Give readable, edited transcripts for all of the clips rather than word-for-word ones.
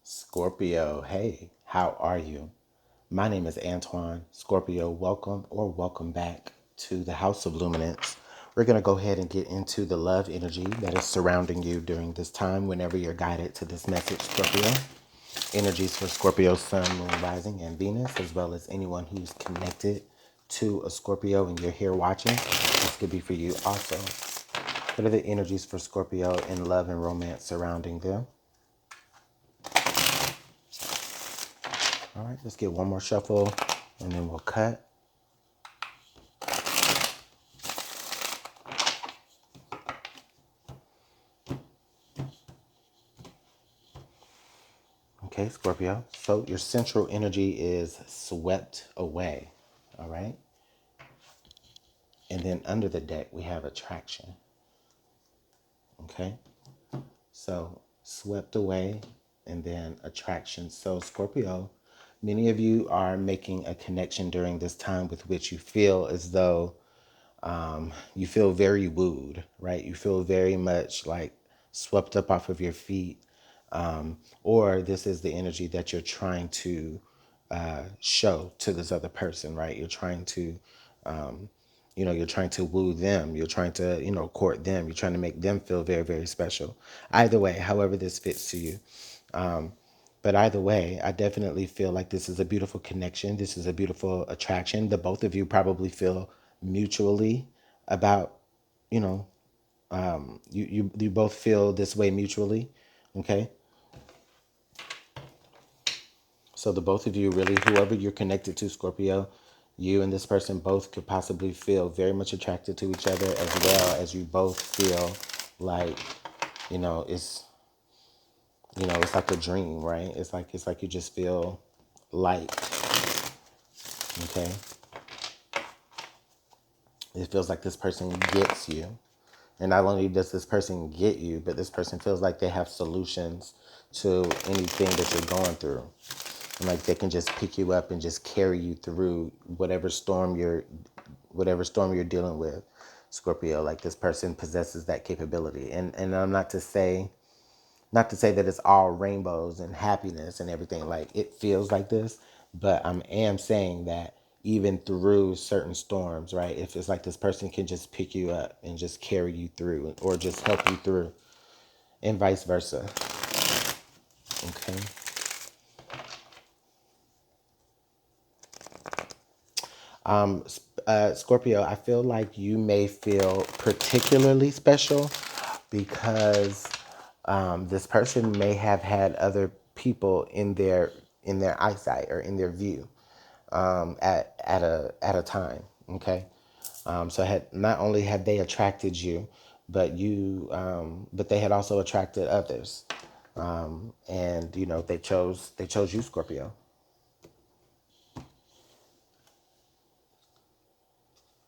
Scorpio, hey, how are you? My name is Antoine. Scorpio, welcome or welcome back to the House of Luminance. We're going to go ahead and get into the love energy that is surrounding you during this time whenever you're guided to this message, Scorpio. Energies for Scorpio, Sun, Moon, Rising, and Venus, as well as anyone who's connected to a Scorpio and you're here watching. This could be for you also. What are the energies for Scorpio in love and romance surrounding them? All right, let's get one more shuffle and then we'll cut. Okay, Scorpio. So your central energy is swept away. All right. And then under the deck, we have attraction. Okay. So swept away and then attraction. So, Scorpio, many of you are making a connection during this time with which you feel as though you feel very wooed, right? You feel very much like swept up off of your feet. Or this is the energy that you're trying to show to this other person, right? You're trying to, you're trying to woo them. You're trying to, court them. You're trying to make them feel very, very special. Either way, however this fits to you. But either way, I definitely feel like this is a beautiful connection. This is a beautiful attraction. The both of you probably feel mutually about, you know, you both feel this way mutually. Okay. So the both of you really, whoever you're connected to, Scorpio, you and this person both could possibly feel very much attracted to each other, as well as you both feel like, you know, it's, it's like a dream, right? It's like you just feel light. Okay. It feels like this person gets you. And not only does this person get you, but this person feels like they have solutions to anything that you're going through. And like they can just pick you up and just carry you through whatever storm you're dealing with, Scorpio. Like this person possesses that capability. And I'm not to say that it's all rainbows and happiness and everything. Like it feels like this, but I am saying that even through certain storms, right? If it's like this person can just pick you up and just carry you through or just help you through and vice versa. Okay. Scorpio, I feel like you may feel particularly special because this person may have had other people in their eyesight or in their view at a time. Okay, so had not only had they attracted you, but they had also attracted others, and they chose you, Scorpio.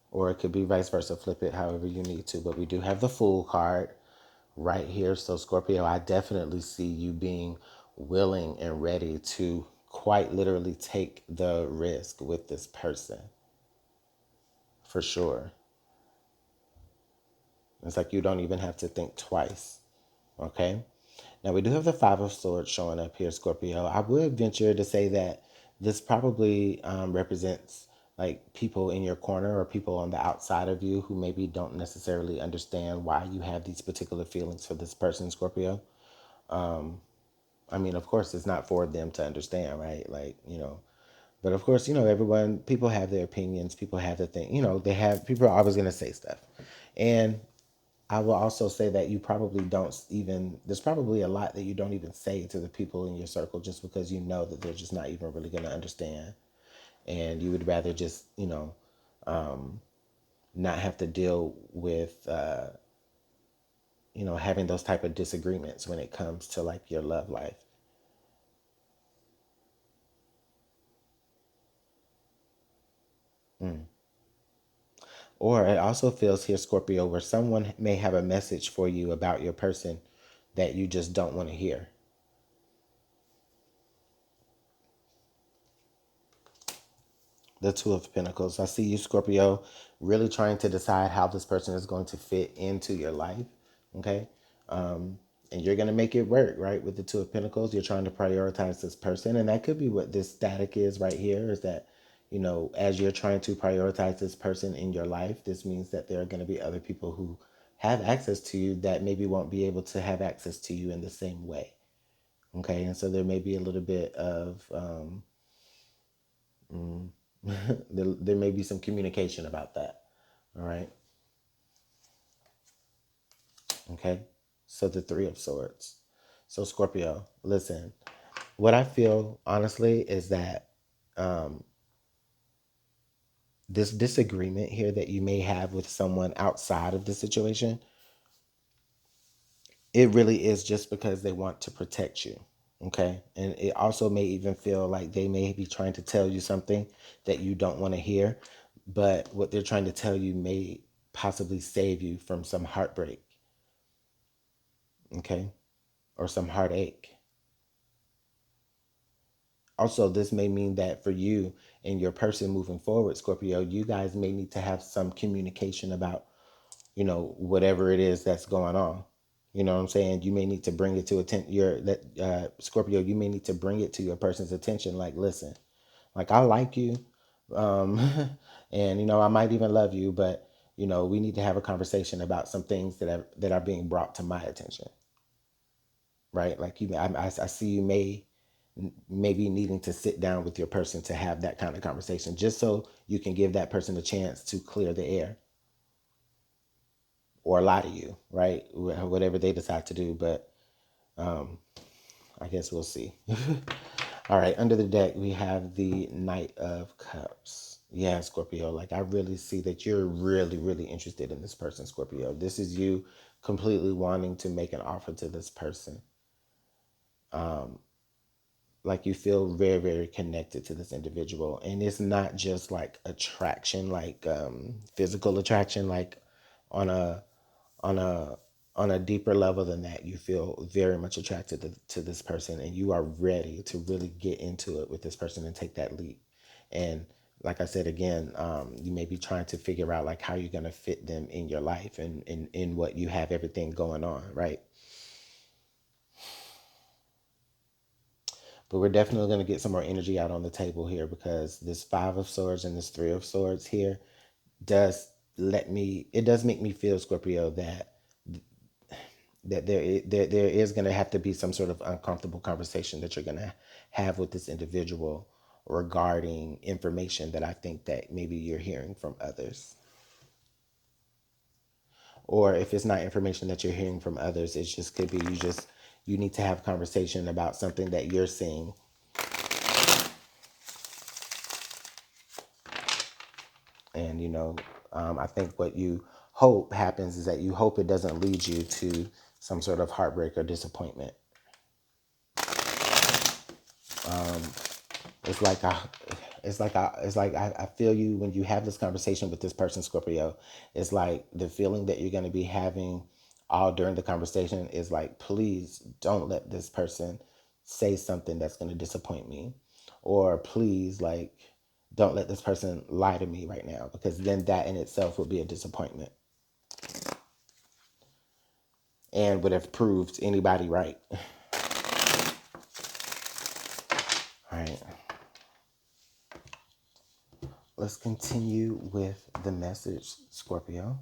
Or it could be vice versa. Flip it however you need to. But we do have the Fool card right here. So, Scorpio, I definitely see you being willing and ready to quite literally take the risk with this person for sure. It's like you don't even have to think twice. Okay. Now, we do have the Five of Swords showing up here, Scorpio. I would venture to say that this probably represents like people in your corner or people on the outside of you who maybe don't necessarily understand why you have these particular feelings for this person, Scorpio. I mean, of course, it's not for them to understand, right? But of course, everyone, people have their opinions, people have their thing, people are always going to say stuff. And I will also say that you probably don't even, there's probably a lot that you don't even say to the people in your circle just because you know that they're just not even really going to understand. And you would rather just, not have to deal with, having those type of disagreements when it comes to like your love life. Or it also feels here, Scorpio, where someone may have a message for you about your person that you just don't want to hear. The Two of Pentacles. I see you, Scorpio, really trying to decide how this person is going to fit into your life. Okay. And you're going to make it work, right? With the Two of Pentacles, you're trying to prioritize this person. And that could be what this static is right here, is that, as you're trying to prioritize this person in your life, this means that there are going to be other people who have access to you that maybe won't be able to have access to you in the same way. Okay. And so there may be a little bit of, there may be some communication about that. All right. Okay. So the Three of Swords. So Scorpio, listen, what I feel honestly is that this disagreement here that you may have with someone outside of the situation, it really is just because they want to protect you. Okay. And it also may even feel like they may be trying to tell you something that you don't want to hear, but what they're trying to tell you may possibly save you from some heartbreak. Okay. Or some heartache. Also, this may mean that for you and your person moving forward, Scorpio, you guys may need to have some communication about, whatever it is that's going on. You know what I'm saying? You may need to bring it to attention. Scorpio, you may need to bring it to your person's attention. Like, listen, like I like you, um, and I might even love you, but we need to have a conversation about some things that are being brought to my attention, right? Like I see you maybe needing to sit down with your person to have that kind of conversation, just so you can give that person a chance to clear the air or lie to you, right? Whatever they decide to do, but I guess we'll see. All right, under the deck, we have the Knight of Cups. Yeah, Scorpio, like I really see that you're really, really interested in this person, Scorpio. This is you completely wanting to make an offer to this person. Like you feel very, very connected to this individual. And it's not just like attraction, like physical attraction, like on a on a on a deeper level than that. You feel very much attracted to this person, and you are ready to really get into it with this person and take that leap. And like I said again, you may be trying to figure out like how you're going to fit them in your life and in what you have everything going on, right? But we're definitely going to get some more energy out on the table here, because this Five of Swords and this Three of Swords here does it does make me feel, Scorpio, that there is going to have to be some sort of uncomfortable conversation that you're going to have with this individual regarding information that I think that maybe you're hearing from others. Or if it's not information that you're hearing from others, it just could be you need to have a conversation about something that you're seeing. And I think what you hope happens is that you hope it doesn't lead you to some sort of heartbreak or disappointment. It's like I feel you when you have this conversation with this person, Scorpio. It's like the feeling that you're going to be having all during the conversation is like, please don't let this person say something that's going to disappoint me, or please, like, don't let this person lie to me right now, because then that in itself would be a disappointment and would have proved anybody right. All right. Let's continue with the message, Scorpio.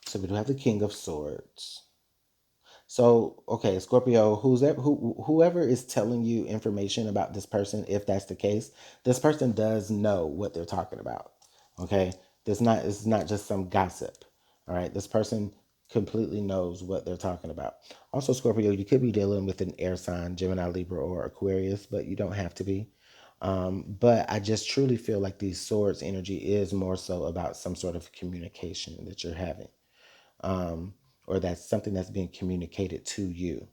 So we do have the King of Swords. So, okay, Scorpio, whoever is telling you information about this person, if that's the case, this person does know what they're talking about. Okay? It's not just some gossip. All right? This person completely knows what they're talking about. Also, Scorpio, you could be dealing with an air sign, Gemini, Libra, or Aquarius, but you don't have to be. But I just truly feel like these swords energy is more so about some sort of communication that you're having, or that's something that's being communicated to you.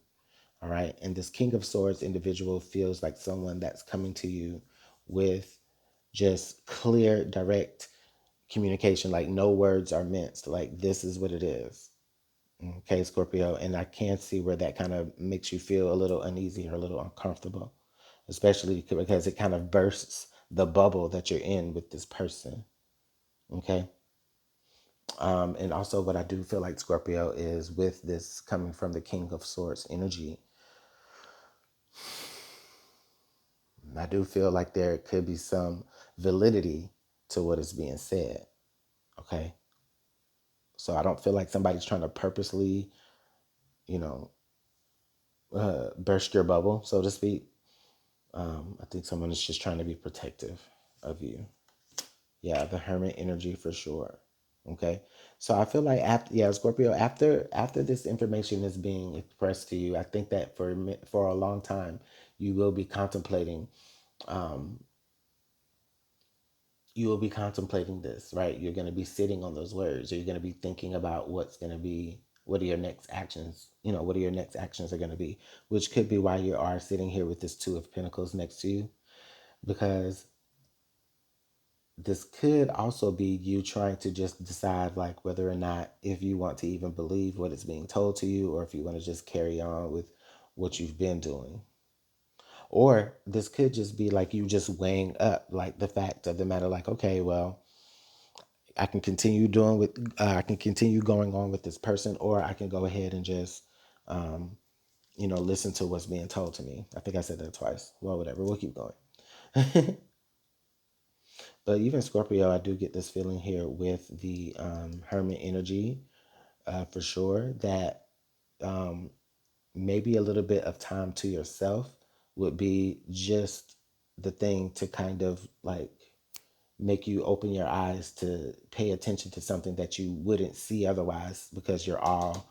All right. And this King of Swords individual feels like someone that's coming to you with just clear, direct communication, like no words are minced, like this is what it is. Okay, Scorpio. And I can see where that kind of makes you feel a little uneasy or a little uncomfortable, especially because it kind of bursts the bubble that you're in with this person. Okay. And also, what I do feel like Scorpio is with this coming from the King of Swords energy, I do feel like there could be some validity to what is being said. Okay. So I don't feel like somebody's trying to purposely, you know, burst your bubble, so to speak. I think someone is just trying to be protective of you. Yeah, the Hermit energy for sure. Okay. So I feel like after, yeah, Scorpio, after this information is being expressed to you, I think that for a long time you will be contemplating um you will be contemplating this, right? You're going to be sitting on those words. Or you're going to be thinking about what are your next actions, what are your next actions are going to be, which could be why you are sitting here with this Two of Pentacles next to you, because this could also be you trying to just decide like whether or not if you want to even believe what is being told to you, or if you want to just carry on with what you've been doing. Or this could just be like you just weighing up like the fact of the matter, like, okay, well, I can continue going on with this person, or I can go ahead and just listen to what's being told to me. I think I said that twice. Well, whatever. We'll keep going. But even Scorpio, I do get this feeling here with the Hermit energy, for sure, that um, maybe a little bit of time to yourself would be just the thing to kind of like make you open your eyes to pay attention to something that you wouldn't see otherwise, because you're all,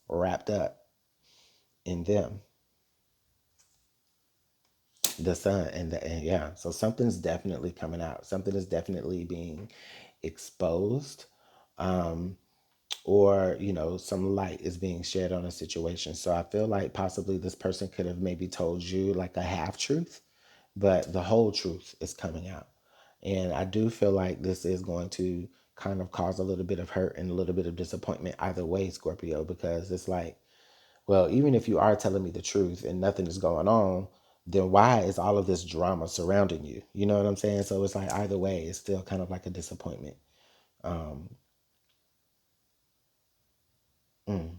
wrapped up in them, the sun and yeah. So something's definitely coming out. Something is definitely being exposed. Um, or some light is being shed on a situation. So I feel like possibly this person could have maybe told you like a half truth, but the whole truth is coming out. And I do feel like this is going to kind of cause a little bit of hurt and a little bit of disappointment either way, Scorpio, because it's like, well, even if you are telling me the truth and nothing is going on, then why is all of this drama surrounding you? You know what I'm saying? So it's like either way, it's still kind of like a disappointment. Um, mm.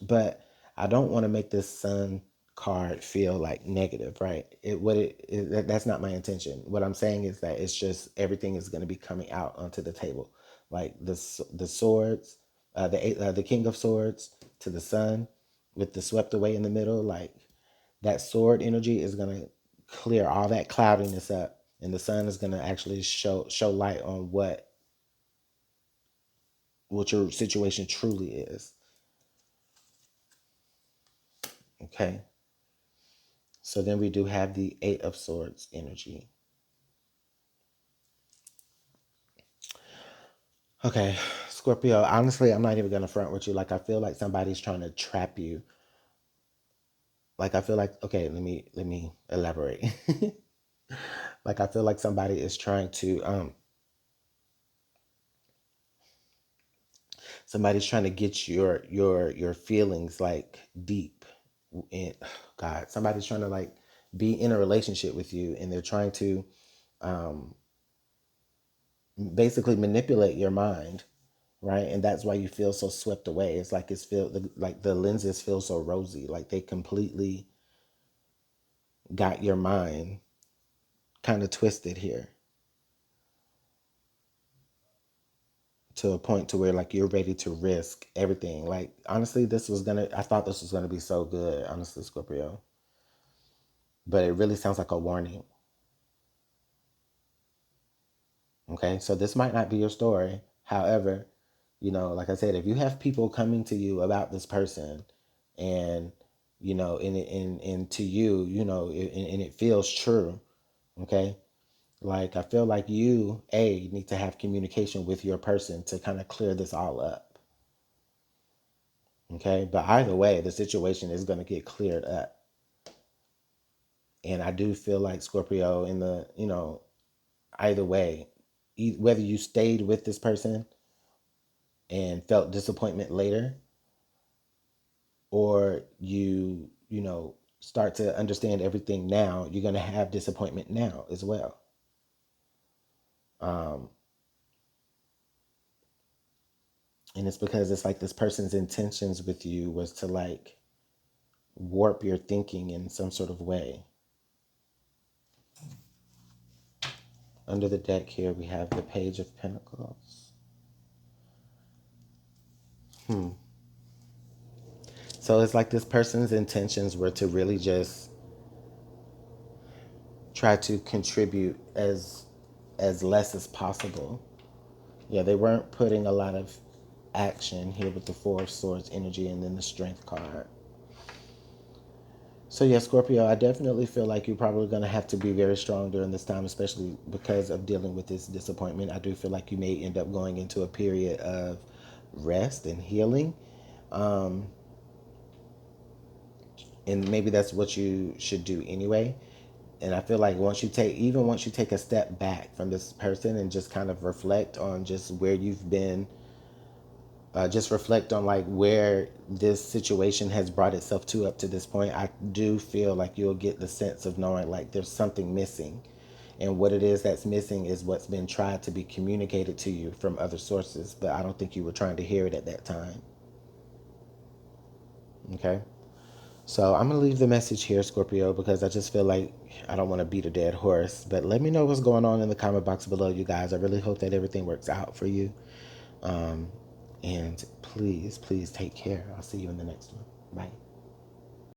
But I don't want to make this sun card feel like negative, right? That's not my intention. What I'm saying is that it's just everything is going to be coming out onto the table, like the swords, the King of Swords to the Sun, with the swept away in the middle. Like that sword energy is going to clear all that cloudiness up, and the Sun is going to actually show light on what your situation truly is. Okay. So then we do have the Eight of Swords energy. Okay, Scorpio, honestly, I'm not even going to front with you. Like, I feel like somebody's trying to trap you. Like, I feel like, okay, let me elaborate. Like, I feel like somebody is trying to, somebody's trying to get your feelings like deep. And God, somebody's trying to like be in a relationship with you, and they're trying to um, basically manipulate your mind, right? And that's why you feel so swept away. It's like like the lenses feel so rosy, like they completely got your mind kind of twisted here to a point to where like you're ready to risk everything. Like honestly, I thought this was gonna be so good, honestly, Scorpio. But it really sounds like a warning. Okay, so this might not be your story. However, like I said, if you have people coming to you about this person, and and to you, and it feels true. Okay, like I feel like you need to have communication with your person to kind of clear this all up. Okay, but either way, the situation is going to get cleared up. And I do feel like Scorpio, in the either way, whether you stayed with this person and felt disappointment later, or start to understand everything now, you're going to have disappointment now as well. um And it's because it's like this person's intentions with you was to like warp your thinking in some sort of way. Under the deck here, we have the Page of Pentacles. So it's like this person's intentions were to really just try to contribute as less as possible. Yeah, they weren't putting a lot of action here with the Four of Swords energy and then the Strength card. So yeah, Scorpio, I definitely feel like you're probably going to have to be very strong during this time, especially because of dealing with this disappointment. I do feel like you may end up going into a period of rest and healing. Um, and maybe that's what you should do anyway. And I feel like once you take a step back from this person and just kind of reflect on just where you've been, just reflect on like where this situation has brought itself to up to this point, I do feel like you'll get the sense of knowing like there's something missing. And what it is that's missing is what's been tried to be communicated to you from other sources, but I don't think you were trying to hear it at that time. Okay? So I'm going to leave the message here, Scorpio, because I just feel like I don't want to beat a dead horse. But let me know what's going on in the comment box below, you guys. I really hope that everything works out for you. Um, and please, please take care. I'll see you in the next one. Bye.